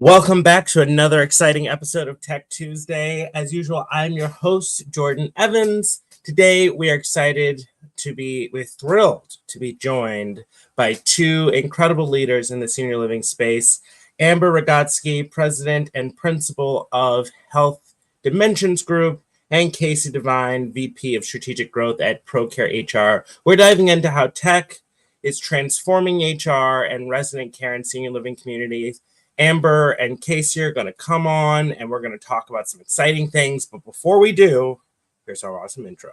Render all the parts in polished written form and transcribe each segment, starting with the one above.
Welcome back to another exciting episode of Tech Tuesday. As usual, I'm your host, Jordan Evans. Today, we're thrilled to be joined by two incredible leaders in the senior living space, Amber Rogotzke, President and Principal of Health Dimensions Group, and Kasey Devine, VP of Strategic Growth at ProCare HR. We're diving into how tech is transforming HR and resident care in senior living communities. Amber and Kasey are going to come on and we're going to talk about some exciting things. But before we do, here's our awesome intro.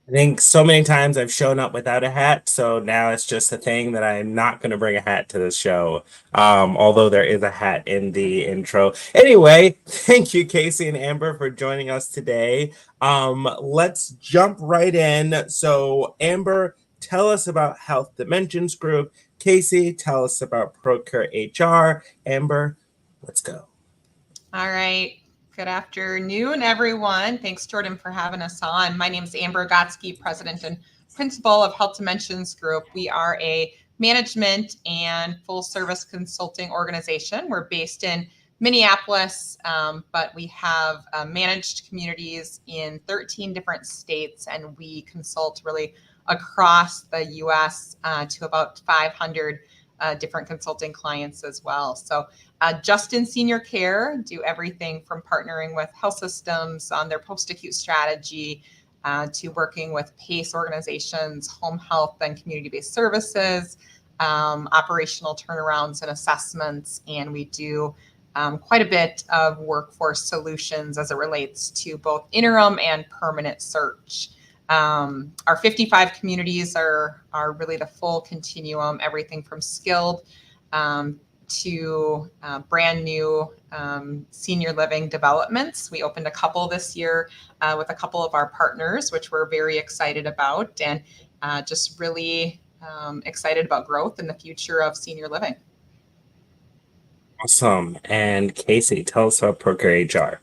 I think so many times I've shown up without a hat, so now it's just a thing that I'm not going to bring a hat to this show, although there is a hat in the intro. Anyway, thank you, Kasey and Amber, for joining us today. Let's jump right in. So, Amber, tell us about Health Dimensions Group. Kasey, tell us about ProCare HR. Amber, let's go. All right. Good afternoon, everyone. Thanks, Jordan, for having us on. My name is Amber Rogotzke, President and Principal of Health Dimensions Group. We are a management and full-service consulting organization. We're based in Minneapolis, but we have managed communities in 13 different states, and we consult really across the U.S. To about 500 different consulting clients as well. So just in senior care, do everything from partnering with health systems on their post-acute strategy to working with PACE organizations, home health and community-based services, operational turnarounds and assessments. And we do quite a bit of workforce solutions as it relates to both interim and permanent search. Our 55 communities are really the full continuum, everything from skilled to brand new senior living developments. We opened a couple this year with a couple of our partners, which we're very excited about, and just really excited about growth in the future of senior living. Awesome. And Kasey, tell us about ProCare HR.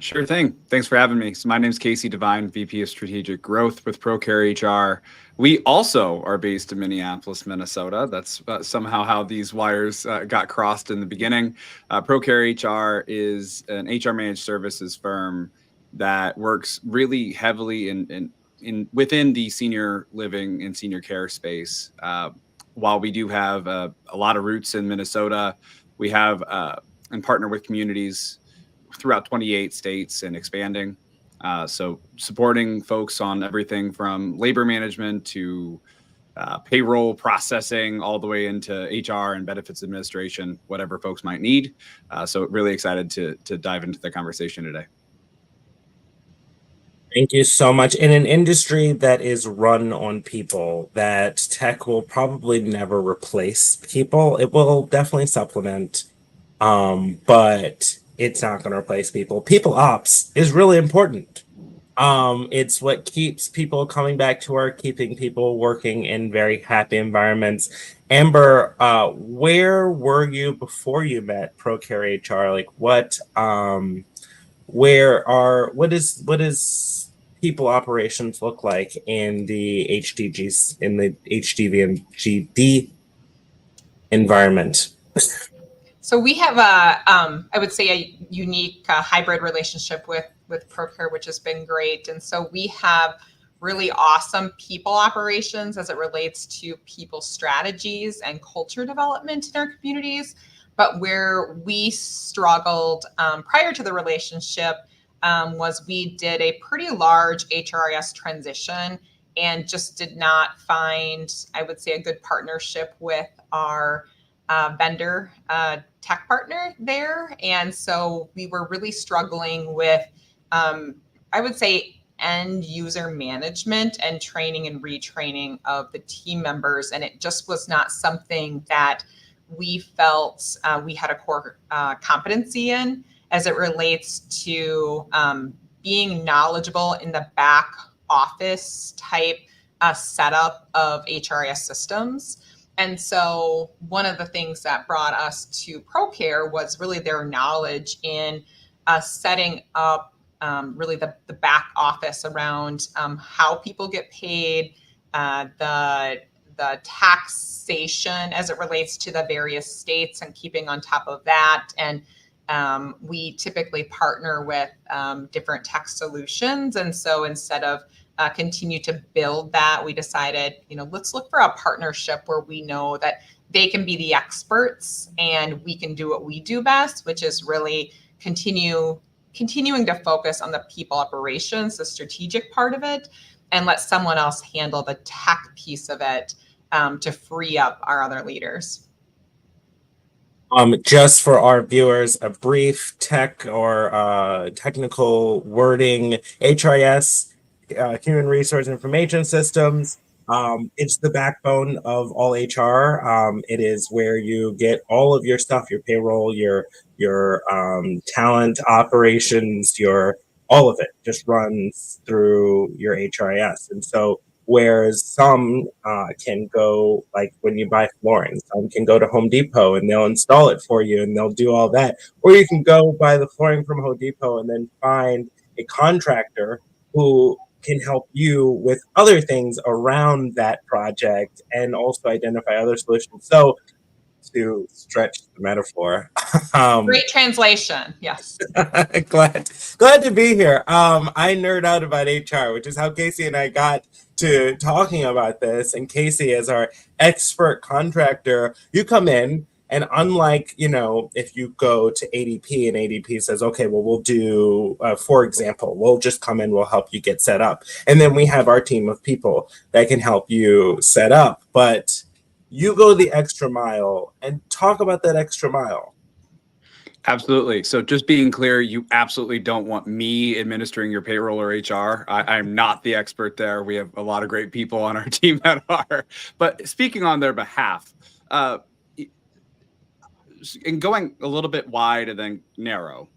Sure thing. Thanks for having me. So my name is Kasey Devine, VP of Strategic Growth with ProCare HR. We also are based in Minneapolis, Minnesota. That's somehow how these wires got crossed in the beginning. ProCare HR is an HR managed services firm that works really heavily within the senior living and senior care space. While we do have a lot of roots in Minnesota, we have and partner with communities throughout 28 states and expanding. So supporting folks on everything from labor management to payroll processing, all the way into HR and benefits administration, whatever folks might need. So really excited to dive into the conversation today. Thank you so much. In an industry that is run on people, that tech will probably never replace people. It will definitely supplement, but it's not going to replace people. People ops is really important. It's what keeps people coming back to work, keeping people working in very happy environments. Amber, where were you before you met ProCare HR? Like what does people operations look like in the HDGs, in the HDV and GD environment? So we have I would say a unique hybrid relationship with ProCare, which has been great. And so we have really awesome people operations as it relates to people strategies and culture development in our communities. But where we struggled prior to the relationship was we did a pretty large HRIS transition and just did not find, I would say, a good partnership with our vendor tech partner there. And so we were really struggling with, I would say, end user management and training and retraining of the team members. And it just was not something that we felt we had a core competency in as it relates to being knowledgeable in the back office type setup of HRIS systems. And so one of the things that brought us to ProCare was really their knowledge in setting up really the back office around how people get paid, the taxation as it relates to the various states and keeping on top of that. And we typically partner with different tech solutions. And so instead of continue to build that, we decided, let's look for a partnership where we know that they can be the experts and we can do what we do best, which is really continuing to focus on the people operations, the strategic part of it, and let someone else handle the tech piece of it to free up our other leaders. Just for our viewers, a brief tech or technical wording. HRIS, Human Resource Information Systems. It's the backbone of all HR. It is where you get all of your stuff, your payroll, your talent operations, all of it just runs through your HRIS. And so whereas some can go, like when you buy flooring, some can go to Home Depot and they'll install it for you and they'll do all that. Or you can go buy the flooring from Home Depot and then find a contractor who can help you with other things around that project and also identify other solutions. So to stretch the metaphor. Great translation. Yes. glad to be here. I nerd out about HR, which is how Kasey and I got to talking about this. And Kasey, as our expert contractor, you come in and unlike, if you go to ADP and ADP says, okay, well, we'll do, for example, we'll just come in, we'll help you get set up. And then we have our team of people that can help you set up. But you go the extra mile and talk about that extra mile. Absolutely. So just being clear, you absolutely don't want me administering your payroll or HR. I'm not the expert there. We have a lot of great people on our team that are. But speaking on their behalf, and going a little bit wide and then narrow.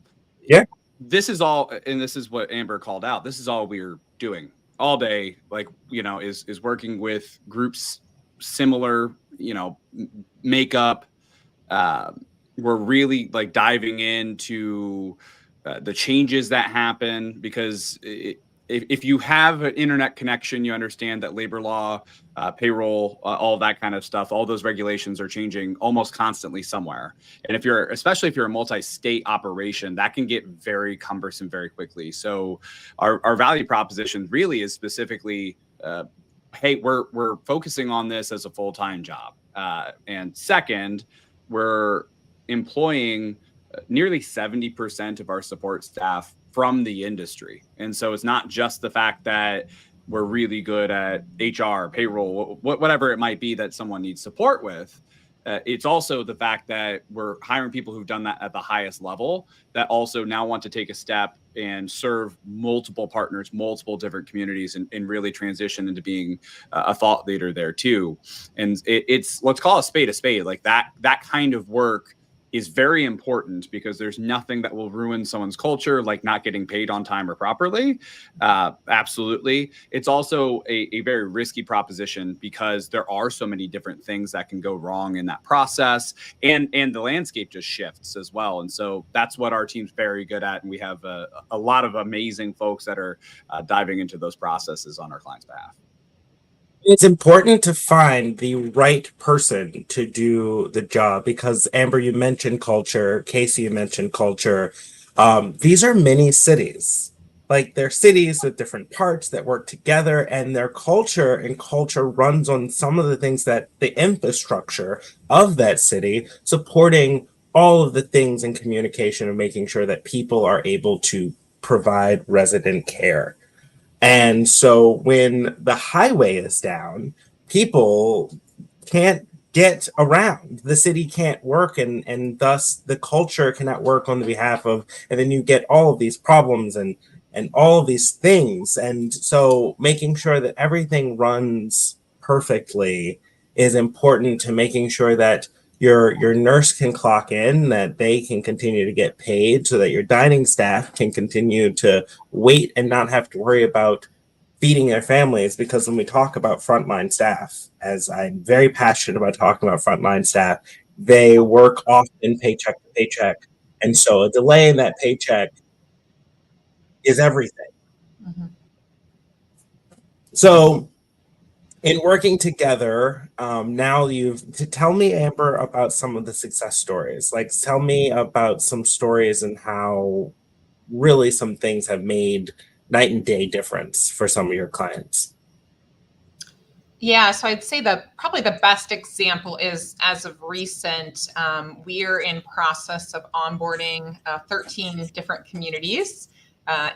Yeah. This is all, and this is what Amber called out. This is all we're doing all day, is working with groups similar, makeup. We're really diving into the changes that happen because if you have an internet connection, you understand that labor law, payroll, all that kind of stuff, all those regulations are changing almost constantly somewhere. And especially if you're a multi-state operation, that can get very cumbersome very quickly. So our value proposition really is specifically, hey, we're focusing on this as a full-time job. And second, we're employing nearly 70% of our support staff from the industry. And so it's not just the fact that we're really good at HR, payroll, whatever it might be that someone needs support with. It's also the fact that we're hiring people who've done that at the highest level that also now want to take a step and serve multiple partners, multiple different communities, and really transition into being a thought leader there too. And it's, let's call a spade, like that kind of work is very important because there's nothing that will ruin someone's culture like not getting paid on time or properly. Absolutely. It's also a very risky proposition because there are so many different things that can go wrong in that process, and the landscape just shifts as well. And so that's what our team's very good at. And we have a lot of amazing folks that are diving into those processes on our clients' behalf. It's important to find the right person to do the job because, Amber, you mentioned culture. Kasey, you mentioned culture. These are mini cities. They're cities with different parts that work together, and their culture runs on some of the things that the infrastructure of that city, supporting all of the things in communication and making sure that people are able to provide resident care. And so when the highway is down, people can't get around. The city can't work, and thus the culture cannot work on the behalf of, and then you get all of these problems and all of these things. And so making sure that everything runs perfectly is important to making sure that your nurse can clock in, that they can continue to get paid so that your dining staff can continue to wait and not have to worry about feeding their families, because when we talk about frontline staff, as I'm very passionate about talking about frontline staff, they work often paycheck to paycheck. And so a delay in that paycheck is everything. Mhm. So in working together, now tell me, Amber, about some of the success stories. Like, tell me about some stories and how really some things have made night and day difference for some of your clients. Yeah, so I'd say probably the best example is, as of recent, we are in process of onboarding 13 different communities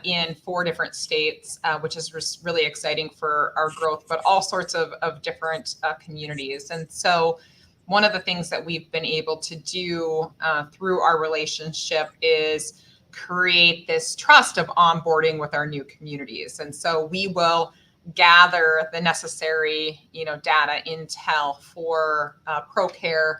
in 4 different states, which is really exciting for our growth, but all sorts of different communities. And so one of the things that we've been able to do through our relationship is create this trust of onboarding with our new communities. And so we will gather the necessary, data intel for ProCare.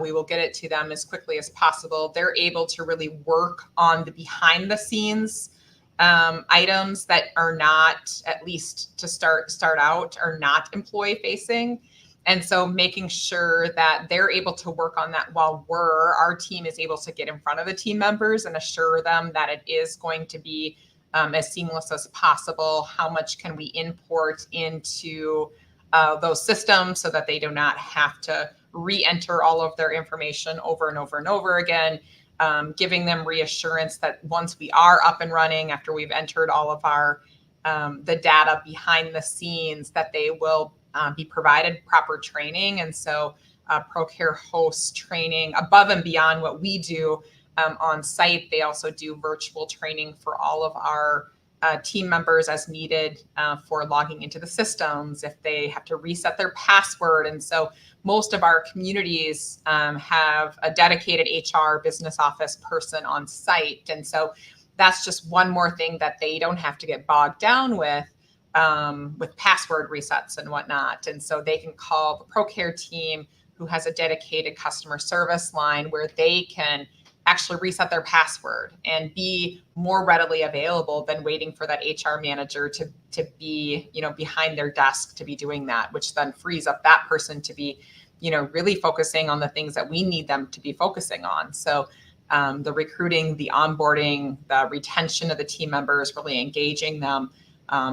We will get it to them as quickly as possible. They're able to really work on the behind the scenes items that are not, at least to start out, are not employee facing. And so making sure that they're able to work on that while our team is able to get in front of the team members and assure them that it is going to be as seamless as possible. How much can we import into those systems so that they do not have to re-enter all of their information over and over and over again, giving them reassurance that once we are up and running, after we've entered all of our the data behind the scenes, that they will be provided proper training. And so ProCare hosts training above and beyond what we do on site. They also do virtual training for all of our team members as needed for logging into the systems, if they have to reset their password. And so most of our communities have a dedicated HR business office person on site. And so that's just one more thing that they don't have to get bogged down with password resets and whatnot. And so they can call the ProCare team, who has a dedicated customer service line, where they can actually reset their password and be more readily available than waiting for that HR manager to be, behind their desk to be doing that, which then frees up that person to be, really focusing on the things that we need them to be focusing on. So the recruiting, the onboarding, the retention of the team members, really engaging them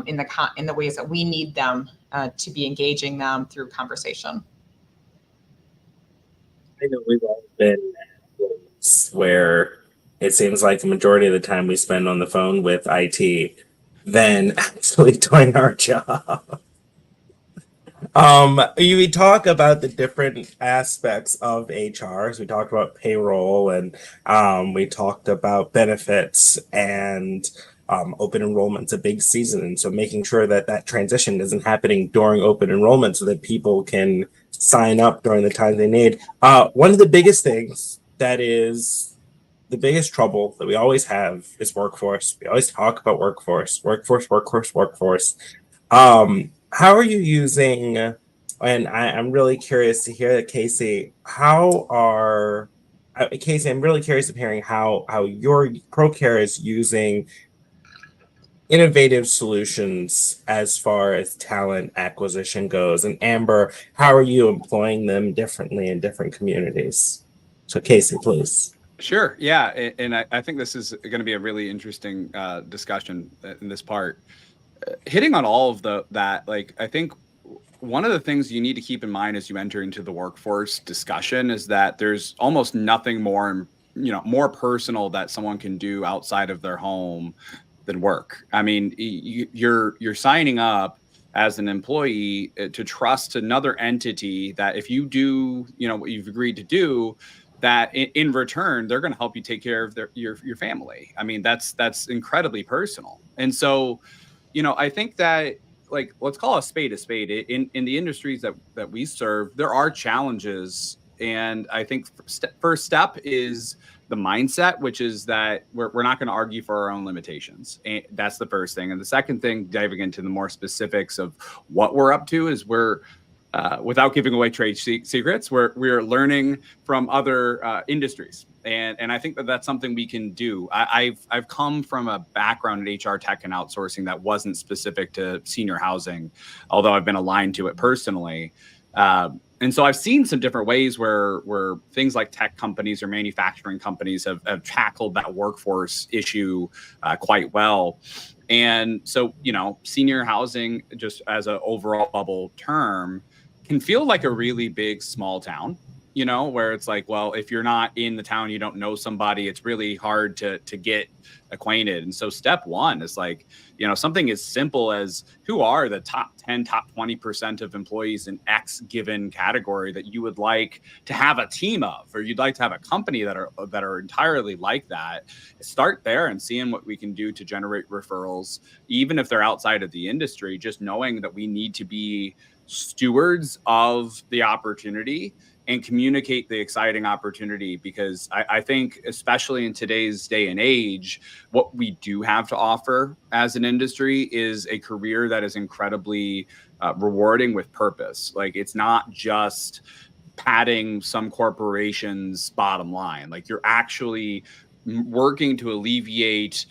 in the ways that we need them to be engaging them through conversation. I know we've all been where it seems like the majority of the time we spend on the phone with IT than actually doing our job. We talk about the different aspects of HR. So we talked about payroll, and we talked about benefits, and open enrollment's a big season. And so making sure that transition isn't happening during open enrollment so that people can sign up during the time they need. One of the biggest things that is the biggest trouble that we always have is workforce. We always talk about workforce. How are you using, and I'm really curious to hear that, Kasey, Kasey, I'm really curious of hearing how your ProCare is using innovative solutions as far as talent acquisition goes. And Amber, how are you employing them differently in different communities? So Kasey, please. Sure. Yeah. And I think this is going to be a really interesting discussion in this part. Hitting on all of that, like, I think one of the things you need to keep in mind as you enter into the workforce discussion is that there's almost nothing more, more personal that someone can do outside of their home than work. I mean, you're signing up as an employee to trust another entity that if you do, what you've agreed to do, that in return, they're going to help you take care of your family. I mean, that's incredibly personal. And so, I think that, like, let's call a spade a spade. In the industries that we serve, there are challenges. And I think first step is the mindset, which is that we're not going to argue for our own limitations. And that's the first thing. And the second thing, diving into the more specifics of what we're up to, is without giving away trade secrets, we're learning from other industries And I think that that's something we can do. I've come from a background in HR tech and outsourcing that wasn't specific to senior housing, although I've been aligned to it personally. And so I've seen some different ways where things like tech companies or manufacturing companies have tackled that workforce issue quite well. And so, senior housing, just as an overall bubble term, can feel like a really big small town, where it's like, well, if you're not in the town, you don't know somebody, it's really hard to get acquainted. And so step one is like, something as simple as who are the top 10, top 20% of employees in X given category that you would like to have a team of, or you'd like to have a company that are entirely like that. Start there and seeing what we can do to generate referrals, even if they're outside of the industry, just knowing that we need to be stewards of the opportunity and communicate the exciting opportunity, because I think, especially in today's day and age, what we do have to offer as an industry is a career that is incredibly rewarding with purpose. Like, it's not just padding some corporation's bottom line. Like, you're actually working to alleviate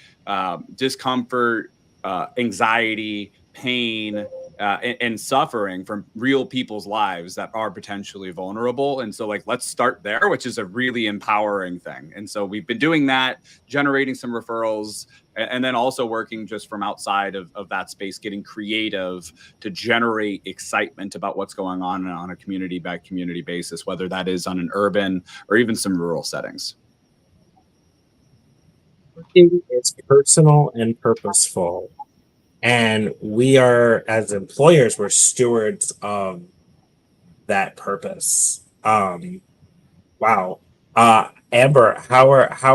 discomfort, anxiety, pain, and suffering from real people's lives that are potentially vulnerable. And so, like, let's start there, which is a really empowering thing. And so we've been doing that, generating some referrals, and then also working just from outside of that space, getting creative to generate excitement about what's going on a community by community basis, whether that is on an urban or even some rural settings. It's personal and purposeful. And we are, as employers, we're stewards of that purpose. Wow. Amber, how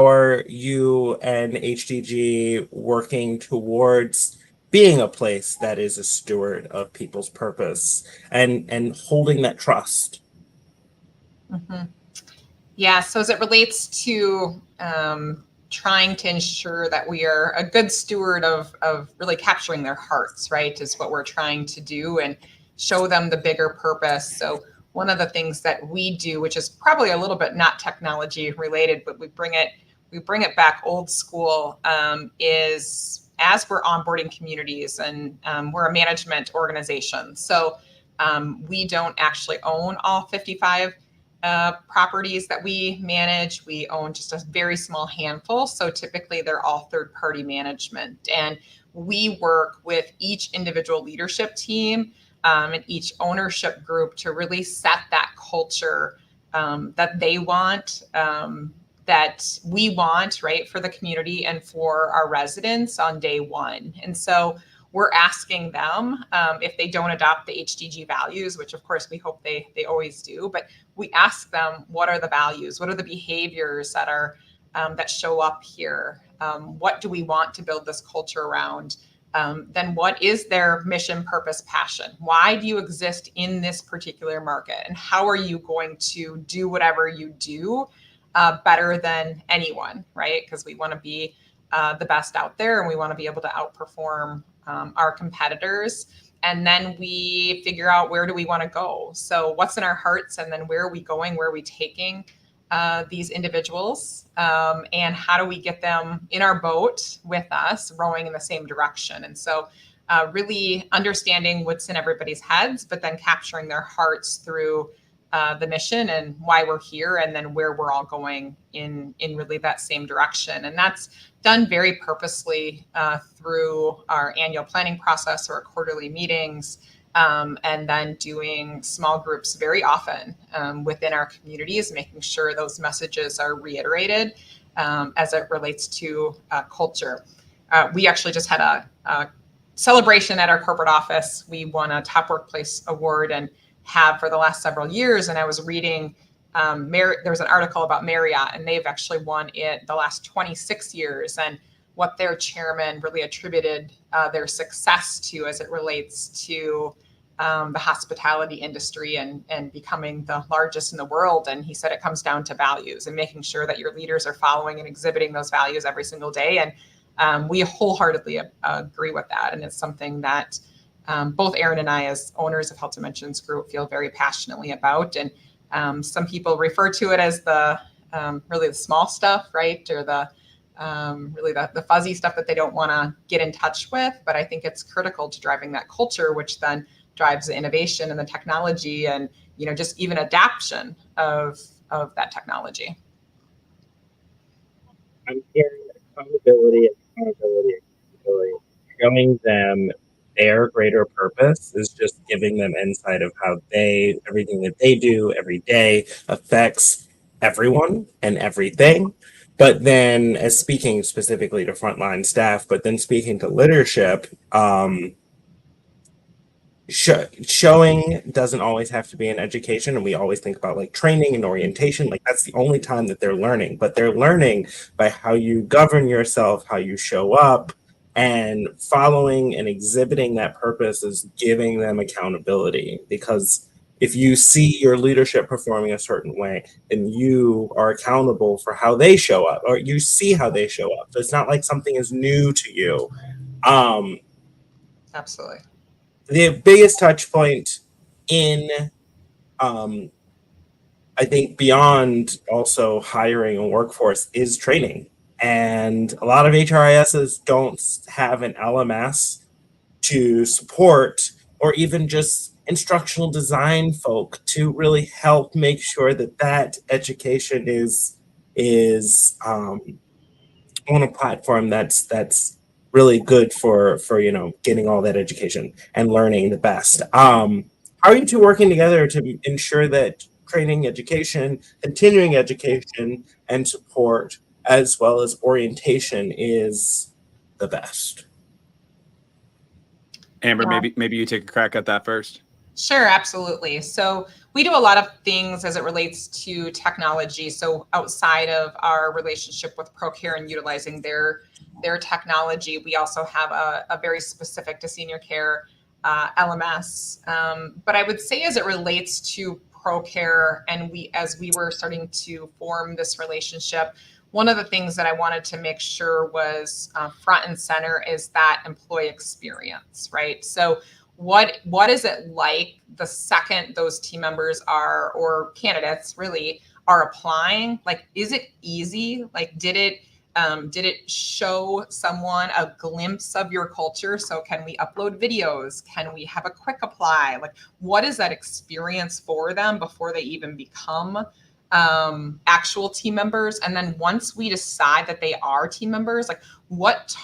are you and HDG working towards being a place that is a steward of people's purpose and holding that trust? Mm-hmm. Yeah. So as it relates to trying to ensure that we are a good steward of really capturing their hearts, right, is what we're trying to do, and show them the bigger purpose. So one of the things that we do, which is probably a little bit not technology related, but we bring it back old school, is as we're onboarding communities, and we're a management organization. So we don't actually own all 55 properties that we manage. We own just a very small handful. So typically they're all third-party management. And we work with each individual leadership team and each ownership group to really set that culture that they want, that we want, right, for the community and for our residents on day one. And so we're asking them if they don't adopt the HDG values, which of course we hope they always do, but we ask them, what are the values? What are the behaviors that are that show up here? What do we want to build this culture around? Then what is their mission, purpose, passion? Why do you exist in this particular market? And how are you going to do whatever you do better than anyone, right? Because we want to be the best out there, and we want to be able to outperform our competitors. And then we figure out, where do we want to go? So what's in our hearts, and then where are we going? Where are we taking these individuals? And how do we get them in our boat with us, rowing in the same direction? And so really understanding what's in everybody's heads, but then capturing their hearts through the mission and why we're here, and then where we're all going in really that same direction. And that's done very purposely through our annual planning process or our quarterly meetings, and then doing small groups very often within our communities, making sure those messages are reiterated as it relates to culture. We actually just had a celebration at our corporate office. We won a Top Workplace Award and have for the last several years. And I was reading, there was an article about Marriott, and they've actually won it the last 26 years, and what their chairman really attributed their success to as it relates to the hospitality industry and becoming the largest in the world. And he said it comes down to values and making sure that your leaders are following and exhibiting those values every single day. And we wholeheartedly agree with that. And it's something that both Aaron and I, as owners of Health Dimensions Group, feel very passionately about. And some people refer to it as the really the small stuff, right? Or the really the fuzzy stuff that they don't want to get in touch with. But I think it's critical to driving that culture, which then drives the innovation and the technology and, just even adaption of that technology. I'm hearing accountability, accountability, accountability. Showing them their greater purpose is just giving them insight of how everything that they do every day affects everyone and everything. But then, as speaking specifically to frontline staff, but then speaking to leadership, showing doesn't always have to be in education, and we always think about like training and orientation, like that's the only time that they're learning, but they're learning by how you govern yourself, how you show up, and following and exhibiting that purpose is giving them accountability. Because if you see your leadership performing a certain way, then you are accountable for how they show up, or you see how they show up, so it's not like something is new to you. Absolutely. The biggest touch point in, I think, beyond also hiring a workforce is training. And a lot of HRISs don't have an LMS to support, or even just instructional design folk to really help make sure that education is on a platform that's really good for getting all that education and learning the best. How are you two working together to ensure that training, education, continuing education, and support, as well as orientation, is the best? Amber, maybe you take a crack at that first. Sure, absolutely. So we do a lot of things as it relates to technology. So outside of our relationship with ProCare and utilizing their technology, we also have a very specific to senior care LMS. But I would say as it relates to ProCare, and as we were starting to form this relationship, one of the things that I wanted to make sure was front and center is that employee experience, right? So what is it like the second those team members or candidates really are applying? Like, is it easy? Like, did it show someone a glimpse of your culture? So can we upload videos? Can we have a quick apply? Like, what is that experience for them before they even become actual team members? And then once we decide that they are team members, like what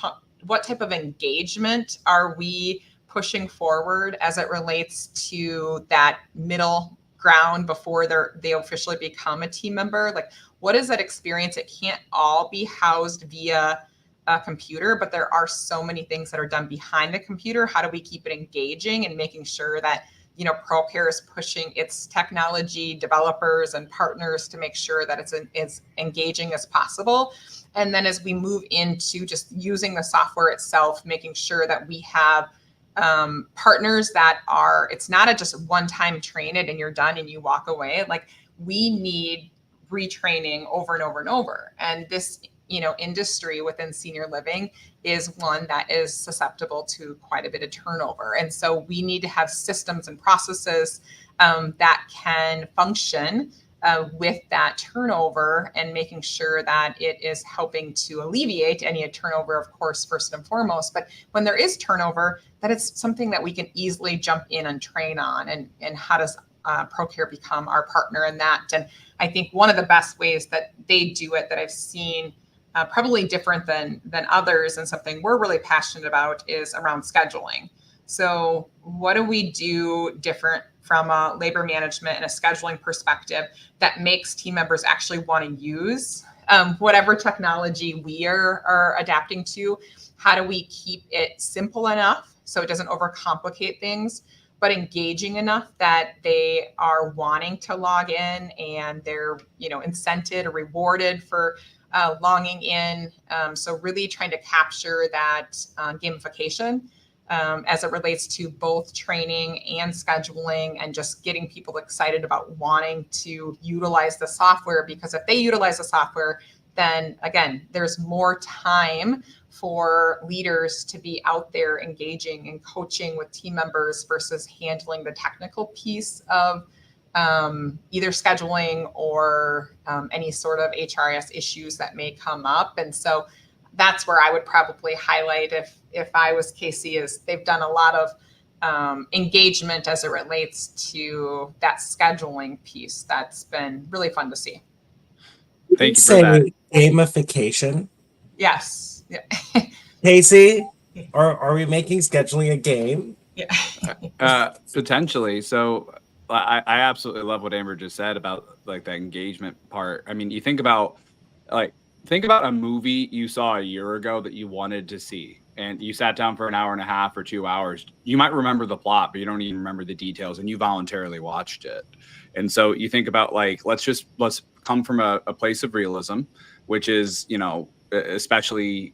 type of engagement are we pushing forward as it relates to that middle ground before they officially become a team member? Like, what is that experience? It can't all be housed via a computer, but there are so many things that are done behind the computer. How do we keep it engaging and making sure that ProCare is pushing its technology developers and partners to make sure that it's as engaging as possible? And then as we move into just using the software itself, making sure that we have partners that it's not just one-time train it and you're done and you walk away. Like, we need retraining over and over and over. And this, industry within senior living is one that is susceptible to quite a bit of turnover. And so we need to have systems and processes that can function with that turnover, and making sure that it is helping to alleviate any turnover, of course, first and foremost. But when there is turnover, that it's something that we can easily jump in and train on. And how does ProCare become our partner in that? And I think one of the best ways that they do it that I've seen, probably different than others, and something we're really passionate about, is around scheduling. So what do we do different from a labor management and a scheduling perspective that makes team members actually want to use whatever technology we are adapting to? How do we keep it simple enough so it doesn't overcomplicate things, but engaging enough that they are wanting to log in and they're incented or rewarded for logging in? So really trying to capture that gamification as it relates to both training and scheduling, and just getting people excited about wanting to utilize the software. Because if they utilize the software, then again, there's more time for leaders to be out there engaging and coaching with team members versus handling the technical piece of either scheduling or any sort of HRIS issues that may come up. And so that's where I would probably highlight if I was Kasey, is they've done a lot of engagement as it relates to that scheduling piece. That's been really fun to see. Thank you for that. Gamification. Yes. Yeah. Kasey, are we making scheduling a game? Yeah. Potentially. So I absolutely love what Amber just said about like that engagement part. I mean, you think about a movie you saw a year ago that you wanted to see, and you sat down for an hour and a half or 2 hours. You might remember the plot, but you don't even remember the details, and you voluntarily watched it. And so you think about like, let's come from a place of realism, which is, you know, especially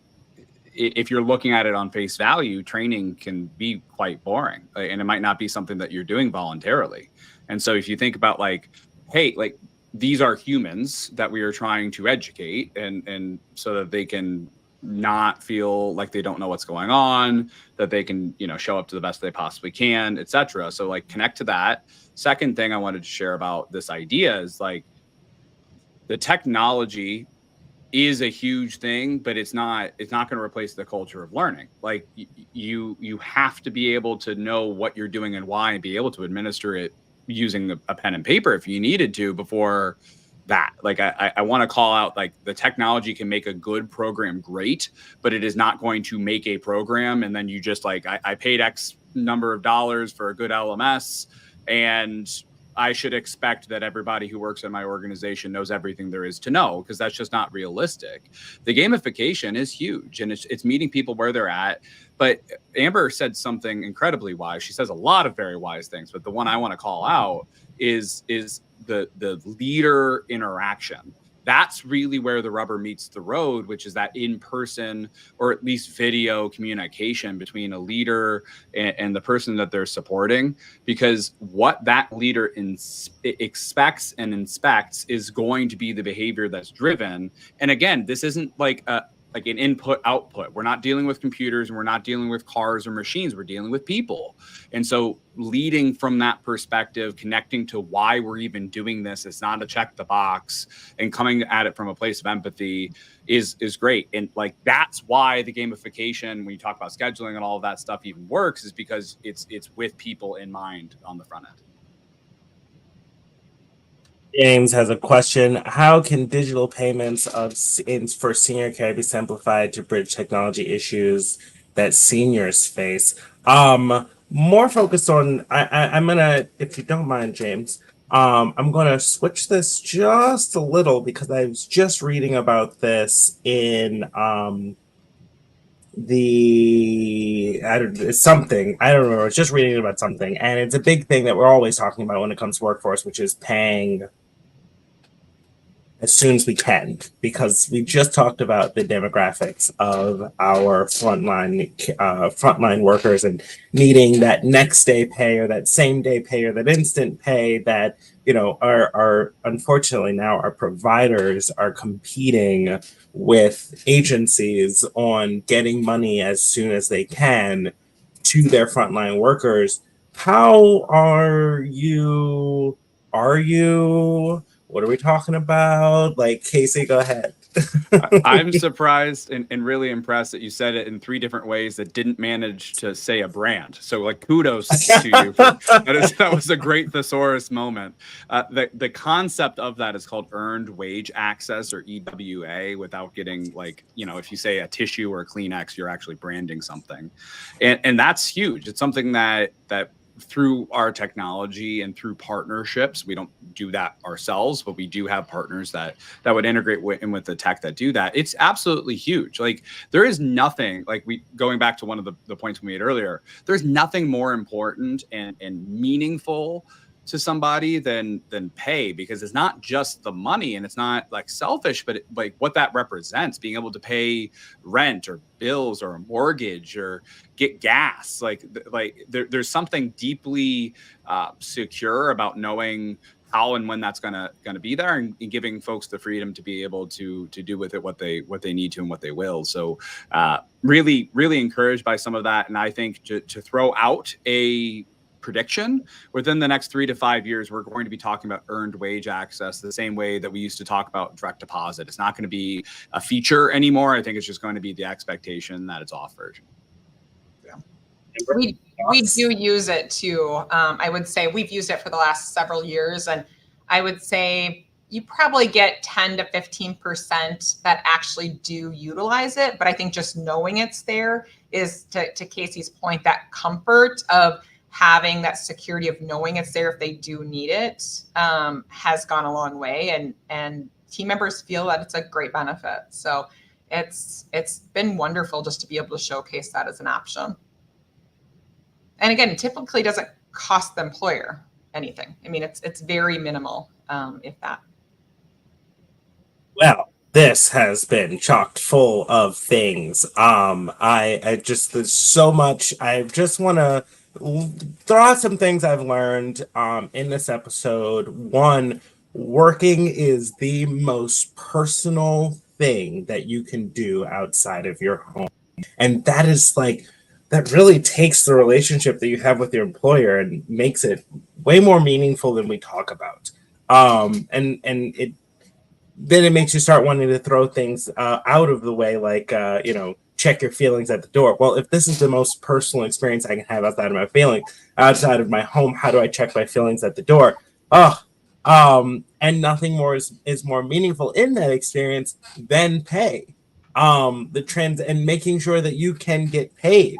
if you're looking at it on face value, training can be quite boring, and it might not be something that you're doing voluntarily. And so if you think about like, hey, like these are humans that we are trying to educate, and so that they can not feel like they don't know what's going on, that they can, you know, show up to the best they possibly can, etc. So like connect to that. Second thing I wanted to share about this idea is like the technology is a huge thing, but it's not going to replace the culture of learning. Like you have to be able to know what you're doing and why, and be able to administer it using a pen and paper if you needed to before that. Like I want to call out, like the technology can make a good program great, but it is not going to make a program and then you just like, I paid X number of dollars for a good LMS, and I should expect that everybody who works in my organization knows everything there is to know, because that's just not realistic. The gamification is huge, and it's meeting people where they're at. But Amber said something incredibly wise. She says a lot of very wise things, but the one I want to call out is the leader interaction. That's really where the rubber meets the road, which is that in-person or at least video communication between a leader and the person that they're supporting. Because what that leader expects and inspects is going to be the behavior that's driven. And again, this isn't like an input output. We're not dealing with computers, and we're not dealing with cars or machines. We're dealing with people. And so leading from that perspective, connecting to why we're even doing this, it's not a check the box, and coming at it from a place of empathy is great. And like, that's why the gamification, when you talk about scheduling and all of that stuff, even works, is because it's with people in mind on the front end. James has a question. How can digital payments for senior care be simplified to bridge technology issues that seniors face? More focused on, I'm gonna, if you don't mind, James, I'm gonna switch this just a little, because I was just reading about this in I don't remember. I was just reading about something, and it's a big thing that we're always talking about when it comes to workforce, which is paying as soon as we can, because we just talked about the demographics of our frontline workers, and needing that next day pay, or that same day pay, or that instant pay, that, you know, are unfortunately now our providers are competing with agencies on getting money as soon as they can to their frontline workers. How are you? What are we talking about? Like, Kasey, go ahead. I'm surprised and really impressed that you said it in 3 different ways that didn't manage to say a brand. So like, kudos to you. That was a great thesaurus moment. The concept of that is called earned wage access, or EWA, without getting like, you know, if you say a tissue or a Kleenex, you're actually branding something. And that's huge. It's something that through our technology and through partnerships, we don't do that ourselves, but we do have partners that would integrate with the tech that do that. It's absolutely huge. Like, there is nothing, like, going back to one of the points we made earlier, there's nothing more important and meaningful to somebody than pay, because it's not just the money, and it's not like selfish, but like what that represents, being able to pay rent or bills or a mortgage or get gas. Like there's something deeply secure about knowing how and when that's gonna be there, and giving folks the freedom to be able to do with it what they need to and what they will. So really encouraged by some of that. And I think to throw out a prediction. Within the next 3 to 5 years, we're going to be talking about earned wage access the same way that we used to talk about direct deposit. It's not going to be a feature anymore. I think it's just going to be the expectation that it's offered. Yeah. We do use it too. I would say we've used it for the last several years, and I would say you probably get 10 to 15% that actually do utilize it. But I think just knowing it's there is, to Kasey's point, that comfort of having that security of knowing it's there if they do need it has gone a long way, and team members feel that it's a great benefit. So it's been wonderful just to be able to showcase that as an option. And again, it typically doesn't cost the employer anything. I mean, it's very minimal, if that. Well, this has been chock full of things. I just, there's so much. I just want to throw out some things I've learned in this episode. One, working is the most personal thing that you can do outside of your home. And that is like, that really takes the relationship that you have with your employer and makes it way more meaningful than we talk about. And then it makes you start wanting to throw things out of the way, like, check your feelings at the door. Well, if this is the most personal experience I can have outside of my home, how do I check my feelings at the door? And nothing more is more meaningful in that experience than pay. And making sure that you can get paid.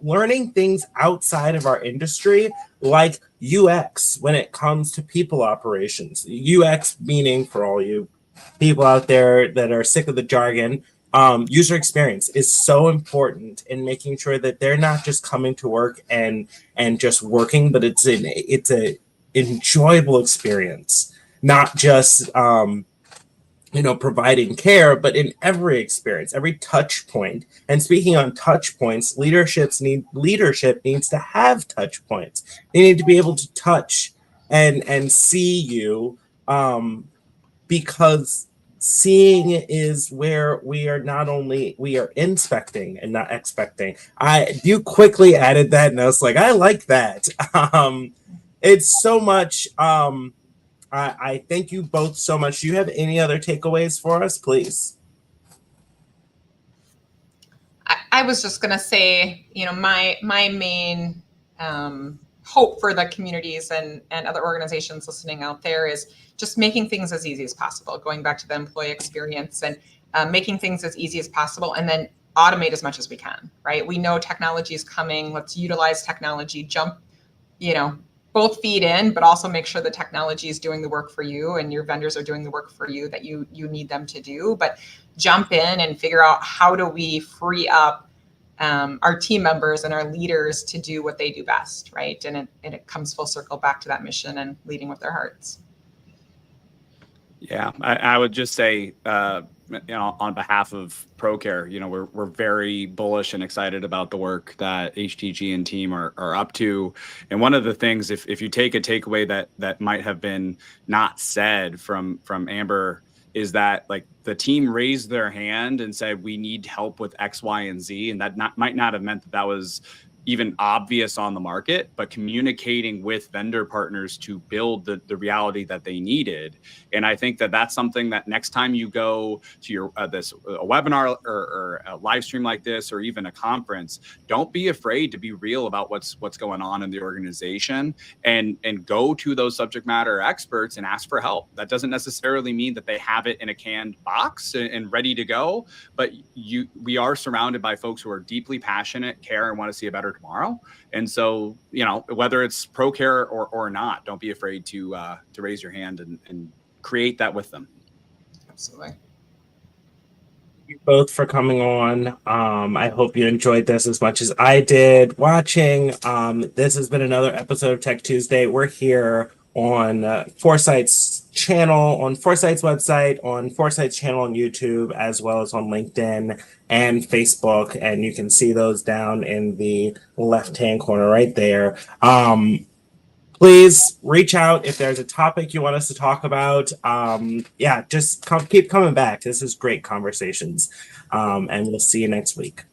Learning things outside of our industry, like UX, when it comes to people operations. UX meaning, for all you people out there that are sick of the jargon, user experience is so important in making sure that they're not just coming to work and just working, but it's a enjoyable experience, not just providing care, but in every experience, every touch point. And speaking on touch points, leadership needs to have touch points. They need to be able to touch and see you, because seeing is where we are inspecting and not expecting. You quickly added that, and I was like, I like that. It's so much. I thank you both so much. Do you have any other takeaways for us, please? I was just going to say, my main hope for the communities and other organizations listening out there is just making things as easy as possible, going back to the employee experience and making things as easy as possible, and then automate as much as we can, right? We know technology is coming. Let's utilize technology, both feed in, but also make sure the technology is doing the work for you and your vendors are doing the work for you that you need them to do. But jump in and figure out, how do we free up our team members and our leaders to do what they do best, right? And it comes full circle back to that mission and leading with their hearts. Yeah, I would just say, on behalf of ProCare, we're very bullish and excited about the work that HTG and team are up to. And one of the things, if you take a takeaway that might have been not said from Amber, is that like the team raised their hand and said, we need help with X, Y, and Z. And that might not have meant that was even obvious on the market, but communicating with vendor partners to build the reality that they needed. And I think that's something that next time you go to your a webinar or a live stream like this, or even a conference, don't be afraid to be real about what's going on in the organization, and go to those subject matter experts and ask for help. That doesn't necessarily mean that they have it in a canned box and ready to go, but we are surrounded by folks who are deeply passionate, care, and want to see a better tomorrow. And so, whether it's ProCare or not, don't be afraid to raise your hand and create that with them. Absolutely. Thank you both for coming on. I hope you enjoyed this as much as I did watching. This has been another episode of Tech Tuesday. We're here on Foresight's channel, on Foresight's website, on Foresight's channel on YouTube, as well as on LinkedIn and Facebook. And you can see those down in the left-hand corner right there. Please reach out if there's a topic you want us to talk about. Just keep coming back. This is great conversations. And we'll see you next week.